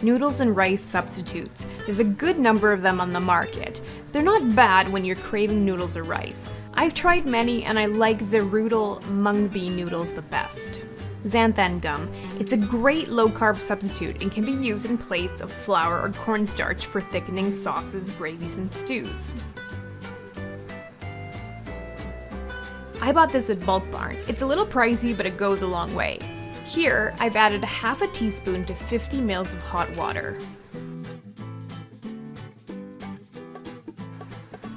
Noodles and rice substitutes. There's a good number of them on the market. They're not bad when you're craving noodles or rice. I've tried many and I like Zerudel mung bean noodles the best. Xanthan gum. It's a great low-carb substitute and can be used in place of flour or cornstarch for thickening sauces, gravies, and stews. I bought this at Bulk Barn. It's a little pricey, but it goes a long way. Here, I've added half a teaspoon to 50 ml of hot water.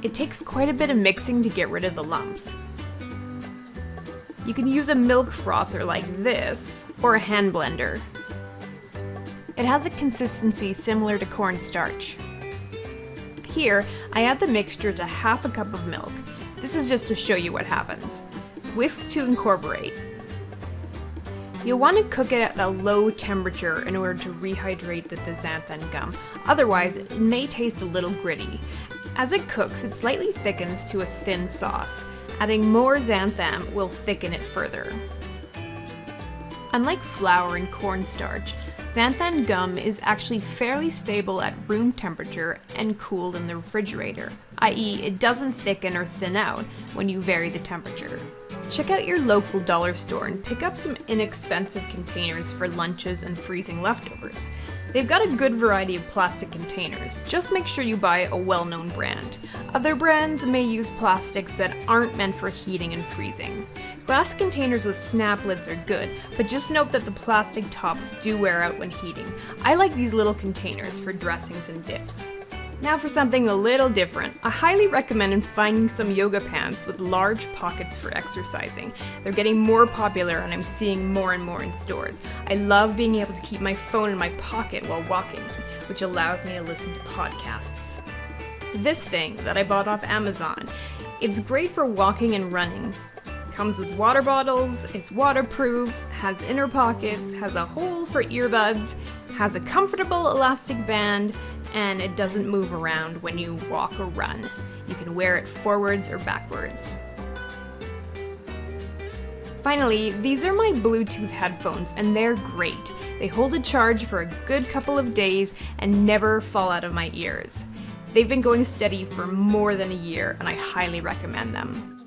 It takes quite a bit of mixing to get rid of the lumps. You can use a milk frother like this, or a hand blender. It has a consistency similar to cornstarch. Here, I add the mixture to half a cup of milk. This is just to show you what happens. Whisk to incorporate. You'll want to cook it at a low temperature in order to rehydrate the xanthan gum, otherwise it may taste a little gritty. As it cooks, it slightly thickens to a thin sauce. Adding more xanthan will thicken it further. Unlike flour and cornstarch, xanthan gum is actually fairly stable at room temperature and cooled in the refrigerator, i.e. it doesn't thicken or thin out when you vary the temperature. Check out your local dollar store and pick up some inexpensive containers for lunches and freezing leftovers. They've got a good variety of plastic containers. Just make sure you buy a well-known brand. Other brands may use plastics that aren't meant for heating and freezing. Glass containers with snap lids are good, but just note that the plastic tops do wear out when heating. I like these little containers for dressings and dips. Now for something a little different. I highly recommend finding some yoga pants with large pockets for exercising. They're getting more popular and I'm seeing more and more in stores. I love being able to keep my phone in my pocket while walking, which allows me to listen to podcasts. This thing that I bought off Amazon, it's great for walking and running. Comes with water bottles, it's waterproof, has inner pockets, has a hole for earbuds, has a comfortable elastic band, and it doesn't move around when you walk or run. You can wear it forwards or backwards. Finally, these are my Bluetooth headphones and they're great. They hold a charge for a good couple of days and never fall out of my ears. They've been going steady for more than a year and I highly recommend them.